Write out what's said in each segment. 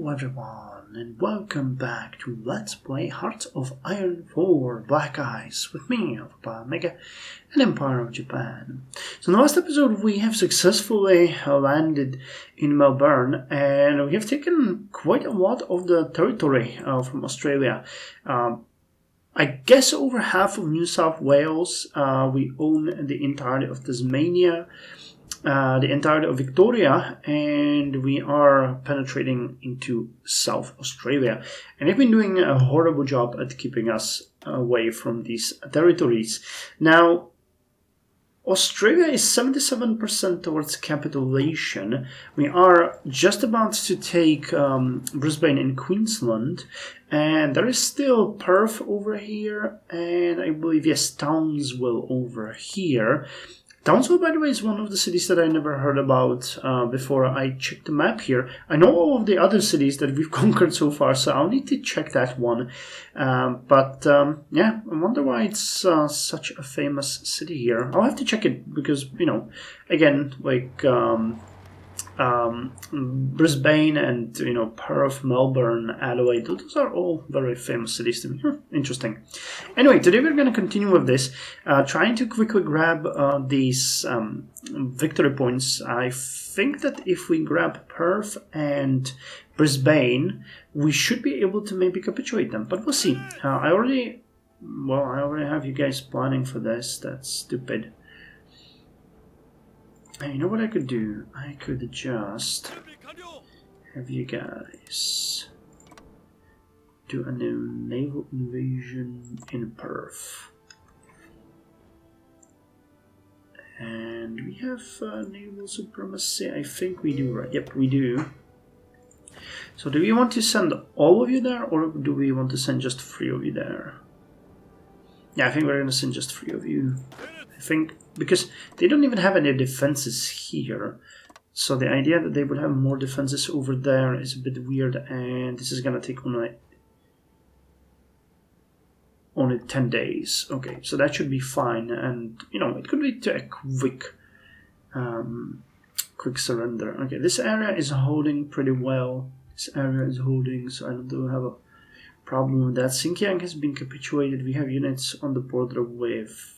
Hello everyone, and welcome back to Let's Play Hearts of Iron 4 Black Ice with me, Mega, and Empire of Japan. So in the last episode we have successfully landed in Melbourne, and we have taken quite a lot of the territory from Australia. I guess over half of New South Wales. We own the entirety of Tasmania, the entirety of Victoria, and we are penetrating into South Australia. And they've been doing a horrible job at keeping us away from these territories. Now, Australia is 77% towards capitulation. We are just about to take Brisbane in Queensland, and there is still Perth over here, and I believe, yes, Townsville over here. Townsville, by the way, is one of the cities that I never heard about before I checked the map here. I know all of the other cities that we've conquered so far, so I'll need to check that one. Yeah, I wonder why it's such a famous city here. I'll have to check it because, you know, again, like Brisbane and, you know, Perth, Melbourne, Adelaide, those are all very famous cities to me. Interesting. Anyway, today we're going to continue with this, trying to quickly grab these victory points. I think that if we grab Perth and Brisbane, we should be able to maybe capitulate them, but we'll see. I already have you guys planning for this. That's stupid. Hey, you know what I could do? I could just have you guys do a new naval invasion in Perth. And we have naval supremacy. I think we do, right? Yep, we do. So do we want to send all of you there, or do we want to send just 3 of you there? Yeah, I think we're going to send just 3 of you. I think, because they don't even have any defenses here, so the idea that they would have more defenses over there is a bit weird, and this is gonna take only 10 days. Okay, so that should be fine, and you know, it could lead to a quick surrender. Okay, this area is holding pretty well. This area is holding, so I don't have a problem with that. Xinjiang has been capitulated. We have units on the border with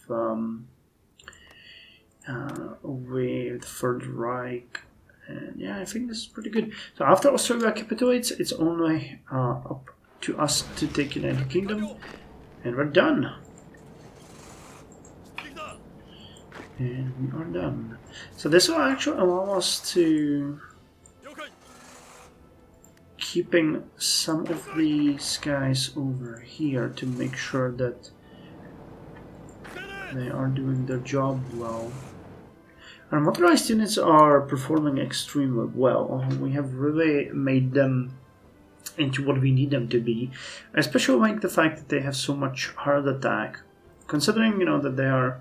Third Reich, and yeah, I think this is pretty good. So after Australia capitulates, it's only up to us to take United Kingdom, and we're done. And we are done. So this will actually allow us to keeping some of these guys over here to make sure that they are doing their job well. Our motorized units are performing extremely well. We have really made them into what we need them to be. I especially like the fact that they have so much hard attack. Considering, you know, that they are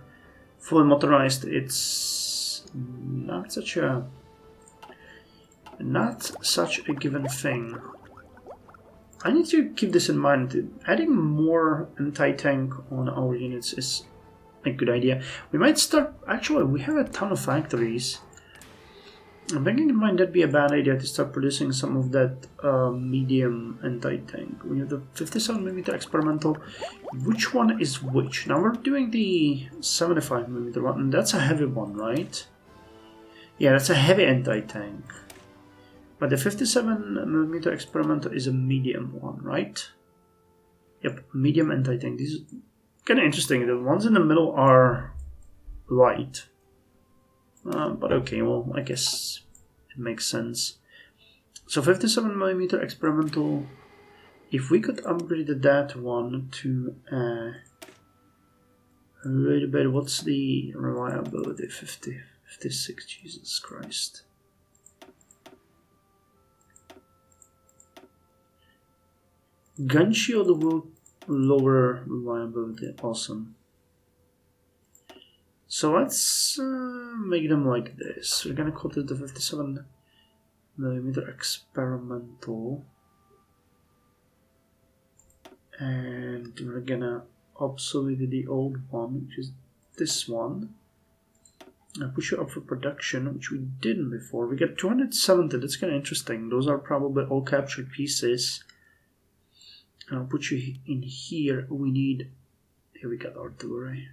fully motorized, it's not such a given thing. I need to keep this in mind. Adding more anti-tank on our units is a good idea. We might start. Actually, we have a ton of factories. I'm thinking it might not be a bad idea to start producing some of that medium anti-tank. We have the 57mm experimental. Which one is which? Now we're doing the 75mm one, and that's a heavy one, right? Yeah, that's a heavy anti-tank. But the 57mm experimental is a medium one, right? Yep, medium anti-tank. These kind of interesting. The ones in the middle are light, but okay. Well, I guess it makes sense. So 57mm experimental. If we could upgrade that one to a little bit, what's the reliability? 50, 56. Jesus Christ. Gun shield will lower reliability. Awesome. So let's make them like this. We're gonna call it the 57mm experimental, and we're gonna obsolete the old one, which is this one. I'll push you up for production, which we didn't before. We got 270, that's kind of interesting. Those are probably all captured pieces. And I'll put you in here. We need... Here we got artillery.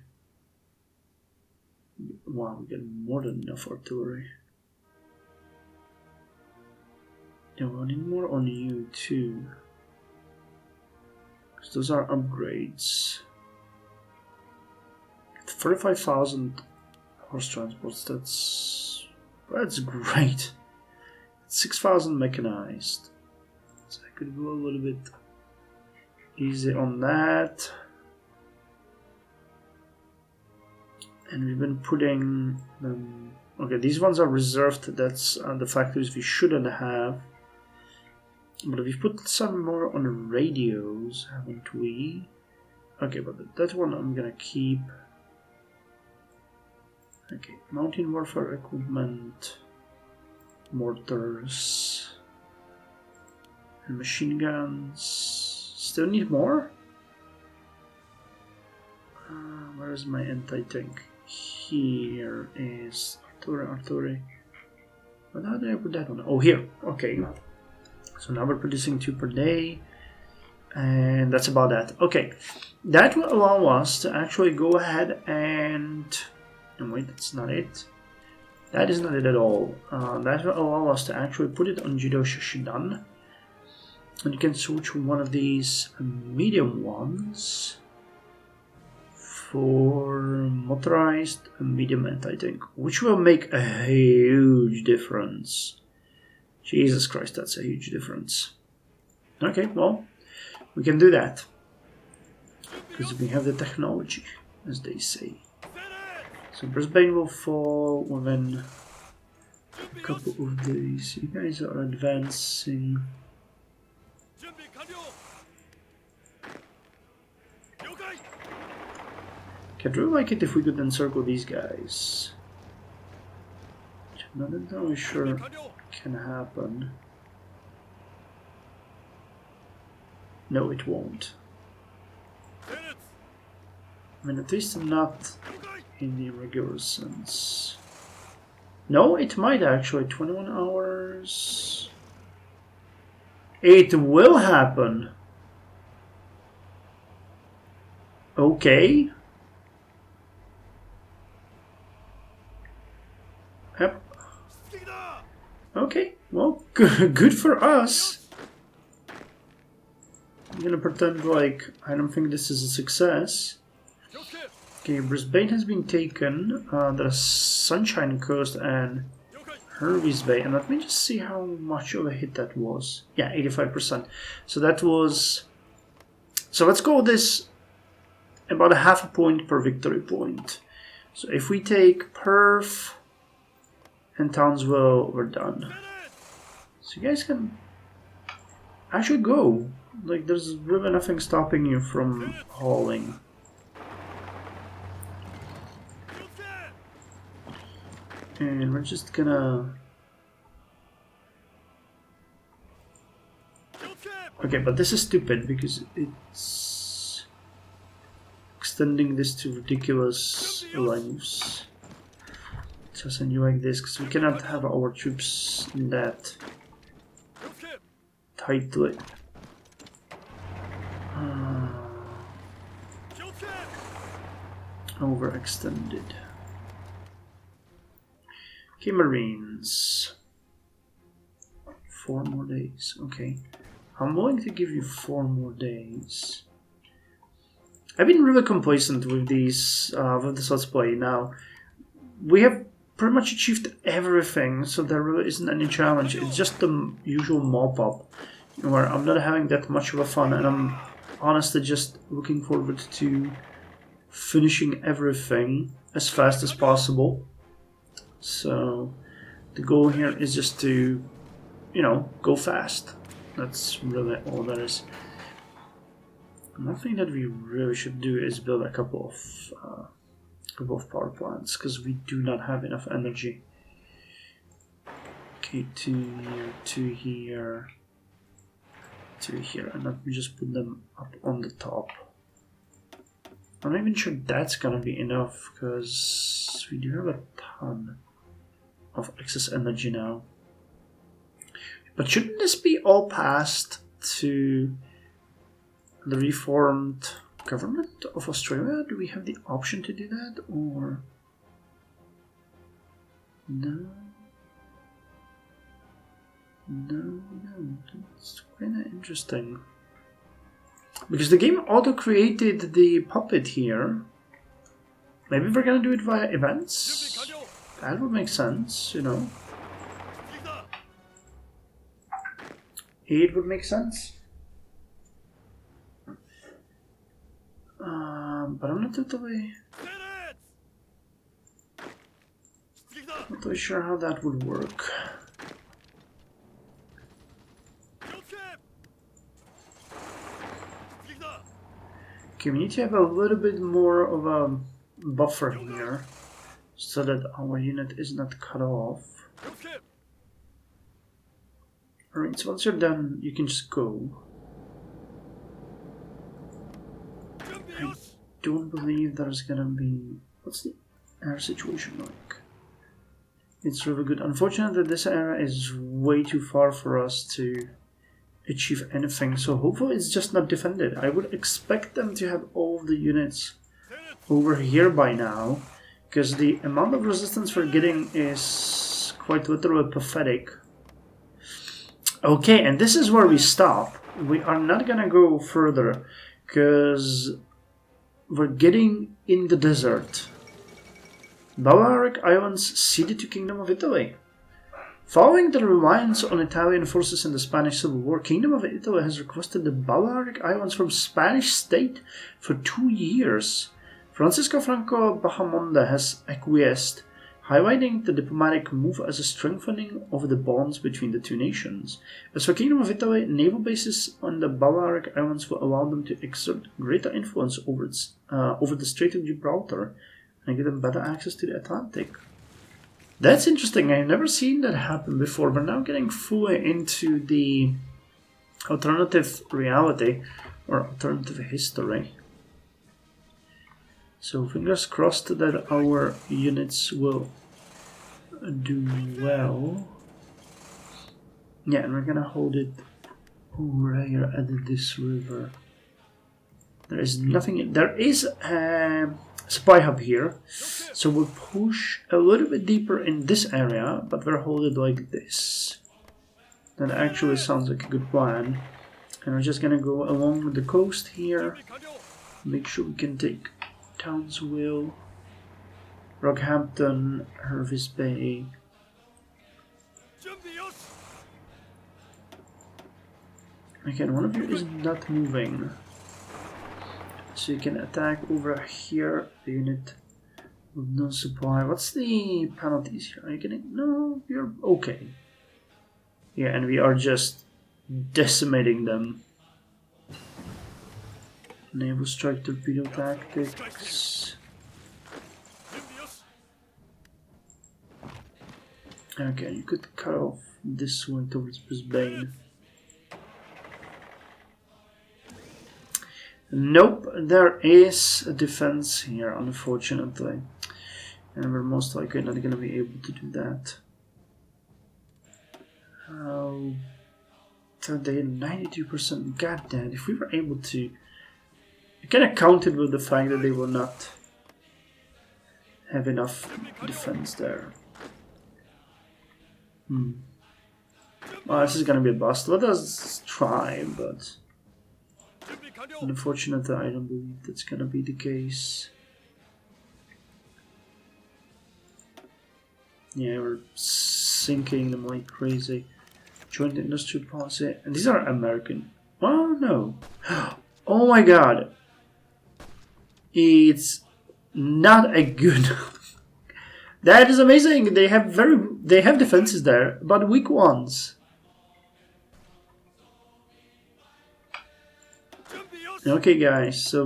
Wow, we got more than enough artillery. Yeah, we need more on you too. Because those are upgrades. 45,000 horse transports, that's great. 6,000 mechanized. So I could go a little bit easy on that. And we've been putting them... Okay, these ones are reserved. That's the factories we shouldn't have. But we've put some more on radios, haven't we? Okay, but that one I'm gonna keep. Okay, mountain warfare equipment, mortars, and machine guns. Still need more? Where is my anti-tank? Here is artillery. But how did I put that one? Oh, here. Okay. So now we're producing 2 per day. And that's about that. Okay. That will allow us to actually go ahead and wait, that's not it. That is not it at all. That will allow us to actually put it on Judo Shishidan. And you can switch one of these medium ones for motorized medium anti-tank, which will make a huge difference. Jesus Christ, that's a huge difference. Okay, well, we can do that. Because we have the technology, as they say. So Brisbane will fall within a couple of days. You guys are advancing. I'd really like it if we could encircle these guys. I'm not entirely sure can happen. No, it won't. I mean, at least not in the regular sense. No, it might actually. 21 hours. It will happen. Okay. Yep. Okay, well, good for us. I'm gonna pretend like I don't think this is a success. Okay, Brisbane has been taken. There's Sunshine Coast and Hervey's Bay. And let me just see how much of a hit that was. Yeah, 85%. So that was... So let's go with this about a half a point per victory point. So if we take Perth and Townsville, we're done. So you guys can actually go. Like, there's really nothing stopping you from hauling. And we're just gonna... Okay, but this is stupid because it's extending this to ridiculous lengths. So send you like this because we cannot have our troops in that tightly. Overextended. Okay, Marines. 4 more days. Okay. I'm willing to give you 4 more days. I've been really complacent with these, with this Let's Play now. We have pretty much achieved everything, so there really isn't any challenge. It's just the usual mop-up, where I'm not having that much of a fun, and I'm honestly just looking forward to finishing everything as fast as possible. So the goal here is just to, you know, go fast. That's really all that is. One thing that we really should do is build a couple of power plants, because we do not have enough energy. Okay, 2 here, 2 here, 2 here, and let me just put them up on the top. I'm not even sure that's gonna be enough, because we do have a ton of excess energy now. But shouldn't this be all passed to the reformed government of Australia? Do we have the option to do that, or no? No, it's kind of interesting. Because the game auto-created the puppet here. Maybe we're gonna do it via events? That would make sense, you know. It would make sense. But I'm not totally sure how that would work. Okay, we need to have a little bit more of a buffer here so that our unit is not cut off. Alright, so once you're done, you can just go. I don't believe there's gonna be... What's the air situation like? It's really good. Unfortunately, this area is way too far for us to achieve anything, so hopefully it's just not defended. I would expect them to have all the units over here by now, because the amount of resistance we're getting is quite literally pathetic. Okay, and this is where we stop. We are not gonna go further, because we're getting in the desert. Balearic Islands ceded to Kingdom of Italy. Following the reliance on Italian forces in the Spanish Civil War, Kingdom of Italy has requested the Balearic Islands from Spanish state for 2 years. Francisco Franco Bahamonde has acquiesced, highlighting the diplomatic move as a strengthening of the bonds between the two nations. As for Kingdom of Italy, naval bases on the Balearic Islands will allow them to exert greater influence over the Strait of Gibraltar and give them better access to the Atlantic. That's interesting. I've never seen that happen before. We're now getting fully into the alternative reality or alternative history. So fingers crossed that our units will do well. Yeah, and we're gonna hold it over here at this river. There is nothing. There is a spy hub here, so we'll push a little bit deeper in this area, but we'll hold it like this. That actually sounds like a good plan. And we're just gonna go along the coast here, make sure we can take Townsville, Rockhampton, Hervis Bay. Again, one of you is not moving, so you can attack over here. The unit with no supply. What's the penalties here? Are you getting... No, you're okay. Yeah, and we are just decimating them. Naval strike torpedo tactics. Okay, you could cut off this one towards Brisbane. Nope, there is a defense here, unfortunately. And we're most likely not going to be able to do that. So they had 92%. God damn, if we were able to... I kind of counted with the fact that they will not have enough defense there. Well, this is going to be a bust. Let us try, but... Unfortunately, I don't believe that's going to be the case. Yeah, we're sinking them like crazy. Joint industrial policy. And these are American. Well, no. Oh my god. It's not a good... That is amazing. They have defenses there, but weak ones. Okay, guys, so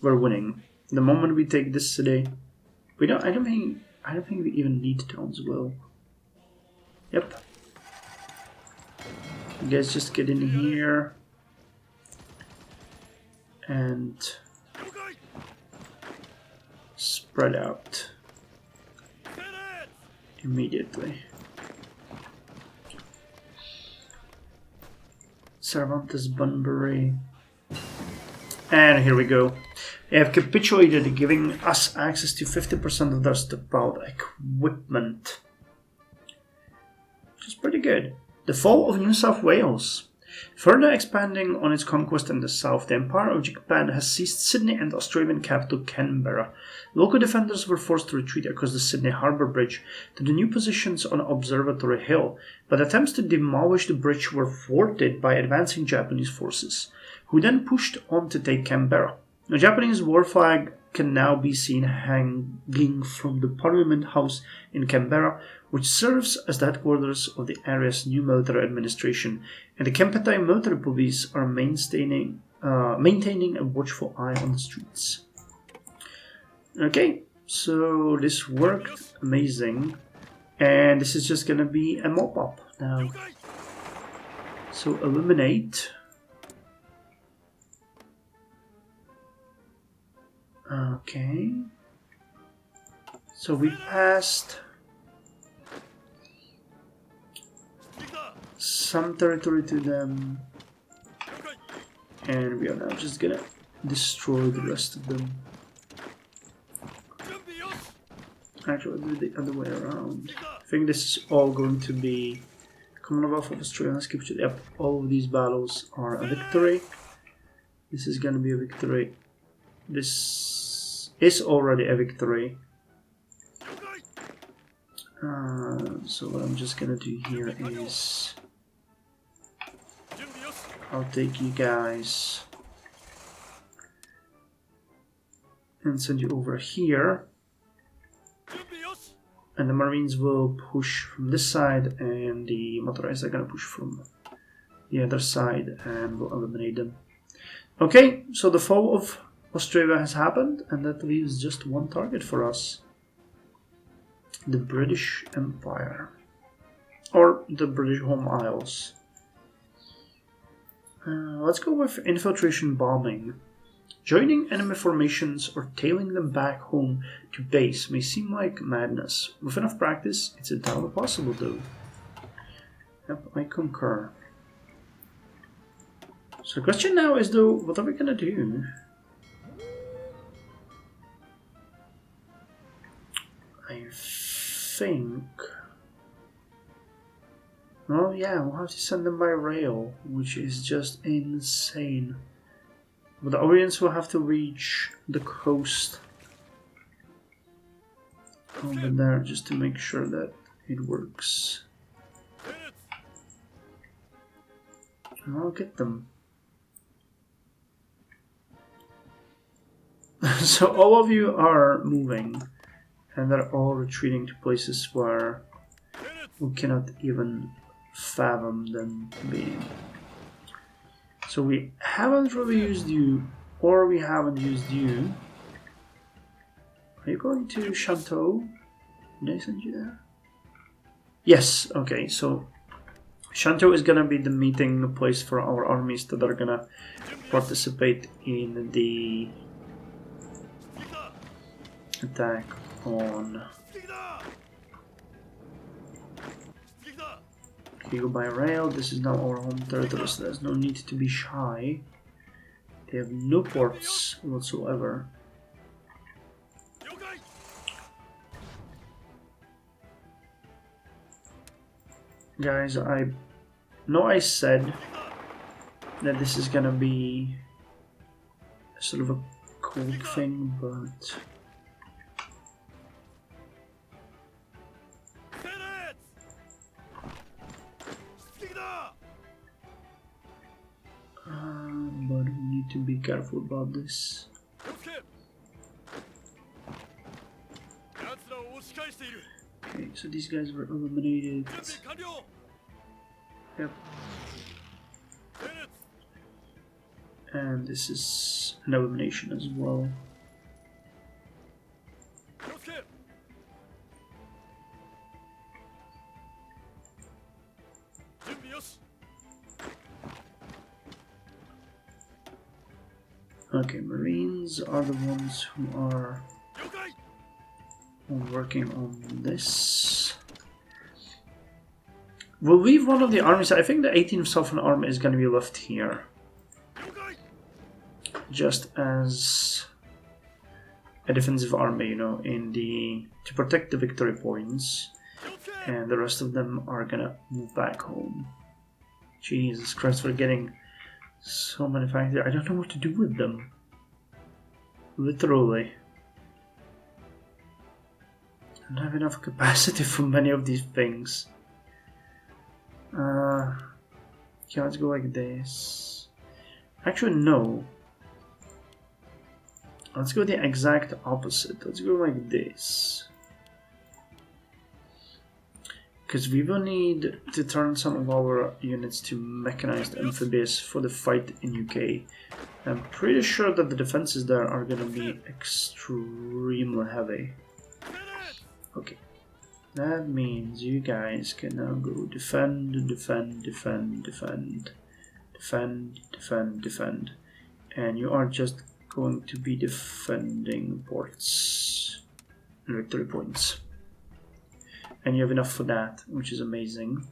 we're winning. The moment we take this city, I don't think we even need Townsville. Yep. You guys just get in here and spread out. immediately. Cervantes Bunbury. And here we go. They have capitulated, giving us access to 50% of their stockpiled equipment. Which is pretty good. The fall of New South Wales. Further expanding on its conquest in the south, the Empire of Japan has seized Sydney and Australian capital Canberra. Local defenders were forced to retreat across the Sydney Harbour Bridge to the new positions on Observatory Hill, but attempts to demolish the bridge were thwarted by advancing Japanese forces, who then pushed on to take Canberra. The Japanese war flag can now be seen hanging from the Parliament House in Canberra, which serves as the headquarters of the area's new military administration, and the Kempeitai military police are maintaining a watchful eye on the streets. Okay, so this worked amazing, and this is just gonna be a mop-up now. So eliminate. Okay, so we passed some territory to them, and we are now just gonna destroy the rest of them. Actually, I'll do the other way around. I think this is all going to be Commonwealth of Australia has captured. Yep, all of these battles are a victory. This is gonna be a victory. This is already a victory. So what I'm just gonna do here is I'll take you guys and send you over here, and the Marines will push from this side, and the motorized are gonna push from the other side, and we'll eliminate them. Okay, so the fall of Australia has happened, and that leaves just one target for us. The British Empire. Or the British Home Isles. Let's go with infiltration bombing. Joining enemy formations or tailing them back home to base may seem like madness. With enough practice, it's entirely possible though. Yep, I concur. So the question now is though, what are we gonna do? I think... Oh yeah, we'll have to send them by rail, which is just insane. But the Orients will have to reach the coast over there just to make sure that it works. I'll get them. So all of you are moving, and they're all retreating to places where we cannot even fathom them being. So we haven't really used you, or we haven't used you. Are you going to Shantou? Did I send you there? Yes, okay, so Shantou is gonna be the meeting place for our armies that are gonna participate in the attack on Hakkō by rail. This is now our home territory, so there's no need to be shy. They have no ports whatsoever. Guys, I know I said that this is gonna be sort of a quick thing, but we need to be careful about this. Okay, so these guys were eliminated. Yep. And this is an elimination as well. Okay, Marines are the ones who are working on this. We'll leave one of the armies. I think the 18th Southern Army is going to be left here. Just as a defensive army, you know, to protect the victory points. And the rest of them are going to move back home. Jesus Christ, we're getting so many factories. I don't know what to do with them. Literally. I don't have enough capacity for many of these things. Okay, let's go like this. Actually, no. Let's go the exact opposite. Let's go like this. Because we will need to turn some of our units to mechanized amphibious for the fight in UK. I'm pretty sure that the defenses there are going to be extremely heavy. Okay. That means you guys can now go defend, defend, defend, defend, defend, defend, defend. And you are just going to be defending ports and victory points. And you have enough for that, which is amazing.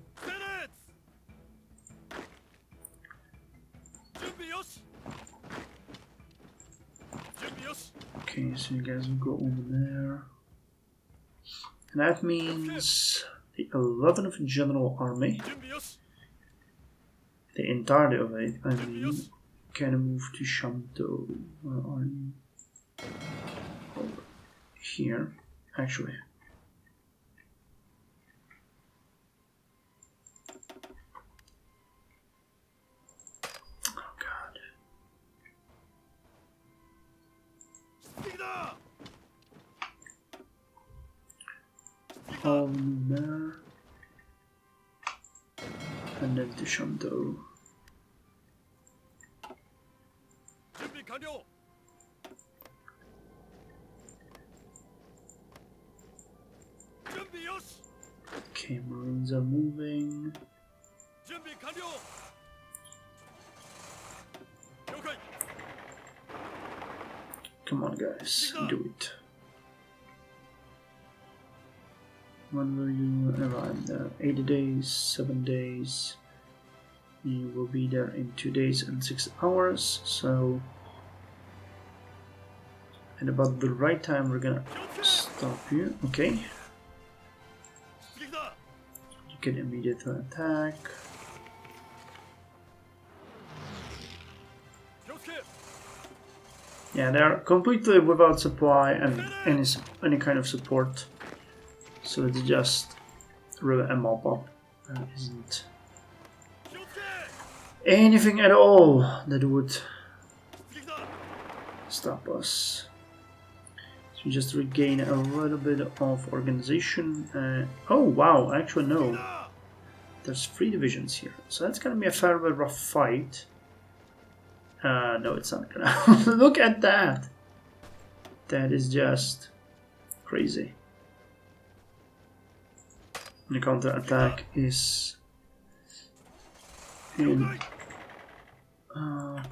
Okay, so you guys will go over there. And that means the 11th General Army, the entirety of it, I mean, can move to Shanto. Where are you? Over here, actually. All there, and then to Shanto. Okay, Marines are moving. Come on, guys, do it. When will you arrive there? 80 days, 7 days. You will be there in 2 days and 6 hours. So, at about the right time, we're gonna stop you. Okay. You can immediately attack. Yeah, they are completely without supply and any kind of support. So it's just really a mop-up. Isn't anything at all that would stop us. So we just regain a little bit of organization. Oh wow, actually no. There's 3 divisions here. So that's gonna be a fairly rough fight. No, it's not gonna. Look at that! That is just crazy. The counter-attack is in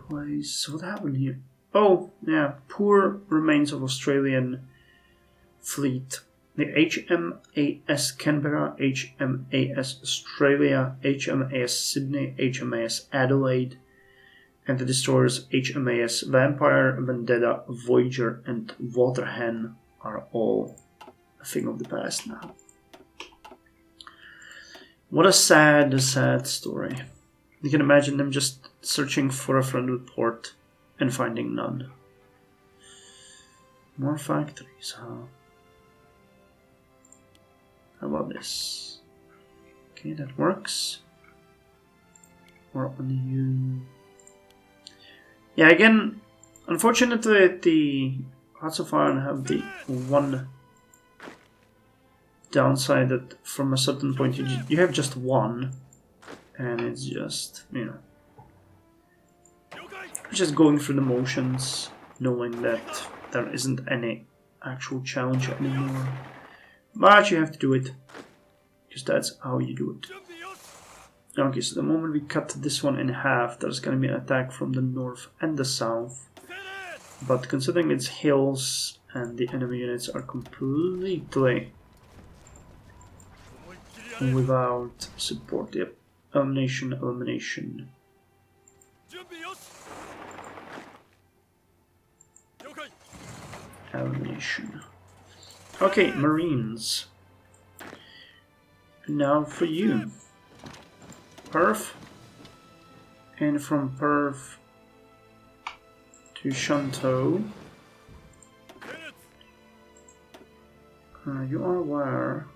place. What happened here? Oh, yeah, poor remains of Australian fleet. The HMAS Canberra, HMAS Australia, HMAS Sydney, HMAS Adelaide, and the destroyers HMAS Vampire, Vendetta, Voyager, and Waterhen are all a thing of the past now. What a sad story. You can imagine them just searching for a friendly port and finding none. More factories, huh? How about this? Okay, that works. Or on you. Yeah, again, unfortunately, the Hearts of Iron have the one downside that from a certain point you have just one, and it's just, you know, just going through the motions, knowing that there isn't any actual challenge anymore. But you have to do it, because that's how you do it. Okay, so the moment we cut this one in half, there's going to be an attack from the north and the south. But considering it's hills and the enemy units are completely without support. Yep. Elimination, elimination. Elimination. Okay, Marines. Now for you. Perf. And from Perf to Shantou. You are where?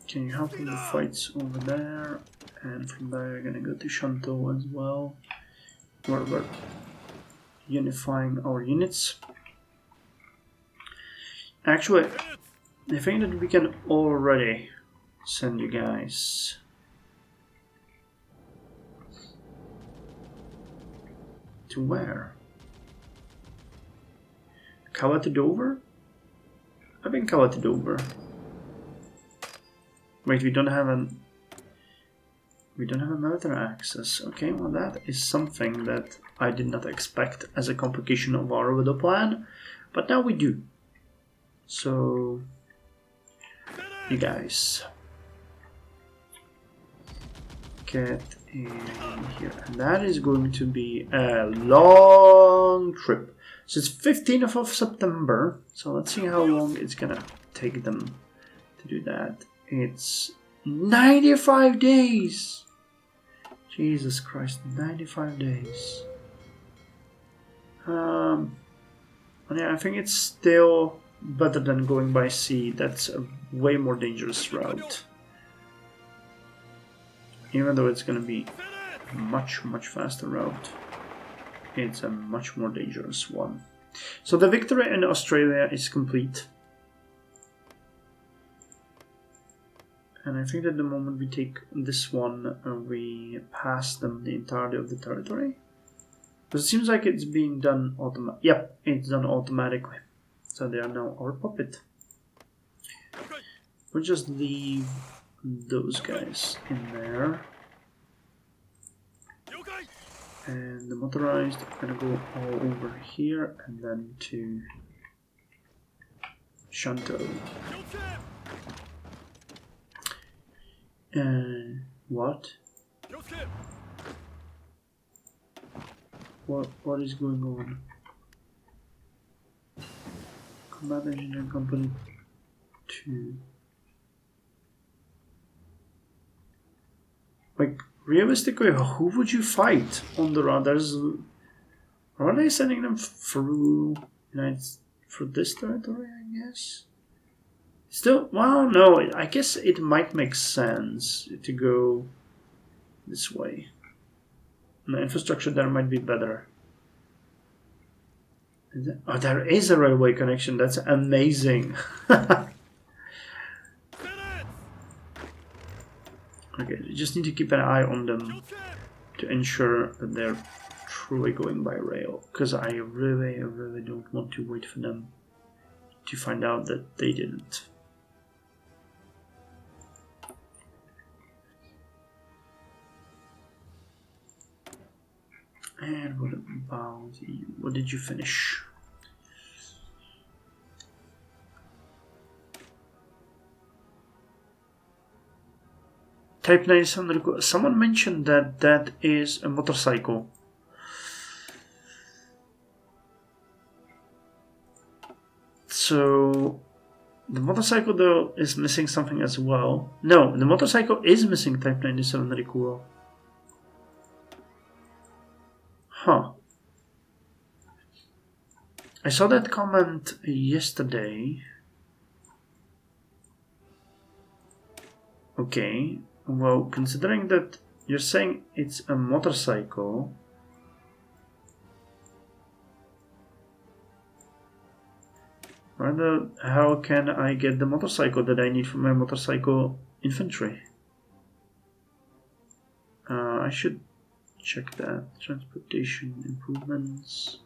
Can you help in the fights over there? And from there you're gonna go to Shantou as well. Where we're unifying our units. Actually, I think that we can already send you guys. To where? Kawa to Dover? I think Kawa to Dover. Wait, we don't have a military access. Okay, well that is something that I did not expect as a complication of our little plan, but now we do. So, you guys get in here, and that is going to be a long trip. So it's 15th of September. So let's see how long it's gonna take them to do that. It's 95 days. Jesus Christ, 95 days. Yeah, I think it's still better than going by sea. That's a way more dangerous route. Even though it's going to be a much faster route, it's a much more dangerous one. So the victory in Australia is complete. And I think that the moment we take this one, we pass them the entirety of the territory. But it seems like it's being done automatically. Yep, it's done automatically. So they are now our puppet. We'll just leave those guys in there. And the motorized are gonna go all over here and then to Shantou. What? What is going on? Combat Engineering Company 2. Like, realistically, who would you fight on the road? Are they sending them through through this territory, I guess? Still, well, no, I guess it might make sense to go this way. The infrastructure there might be better. Oh, there is a railway connection. That's amazing. Okay, you just need to keep an eye on them to ensure that they're truly going by rail. Because I really don't want to wait for them to find out that they didn't. And what about you? What did you finish? Type 97. Someone mentioned that that is a motorcycle. So the motorcycle though is missing something as well. No, the motorcycle is missing Type 97 Rikuo. Huh. I saw that comment yesterday. Okay, well, considering that you're saying it's a motorcycle, how can I get the motorcycle that I need for my motorcycle infantry? I should check that. Transportation improvements,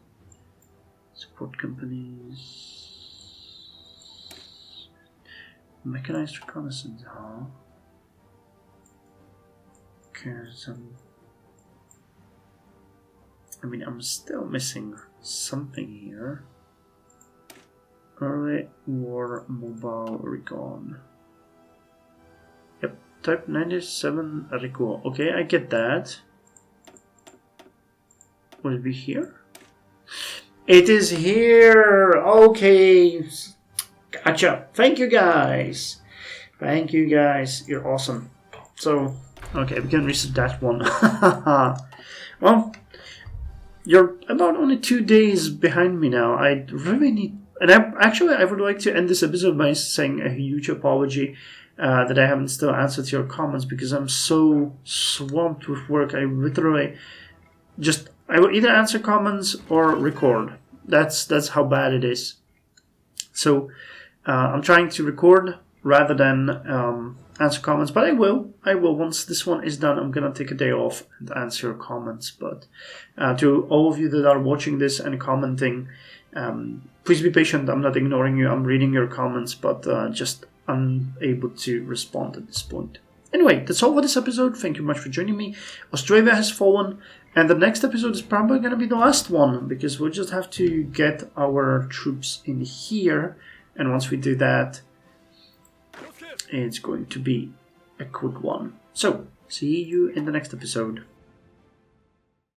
support companies, mechanized reconnaissance, huh? Okay, I mean, I'm still missing something here. Early war mobile recon. Yep, type 97 Hakkō. Okay, I get that. Will it be here? It is here! Okay! Gotcha! Thank you guys! Thank you guys, you're awesome. So, okay, we can reset that one. Well, you're about only 2 days behind me now. I really need... And I would like to end this episode by saying a huge apology that I haven't still answered your comments because I'm so swamped with work. I literally just... I will either answer comments or record. That's how bad it is. So I'm trying to record rather than answer comments, but I will. Once this one is done, I'm gonna take a day off and answer your comments. But to all of you that are watching this and commenting, please be patient. I'm not ignoring you. I'm reading your comments, but just unable to respond at this point. Anyway, that's all for this episode. Thank you much for joining me. Australia has fallen, and the next episode is probably going to be the last one, because we'll just have to get our troops in here, and once we do that, it's going to be a quick one. So, see you in the next episode.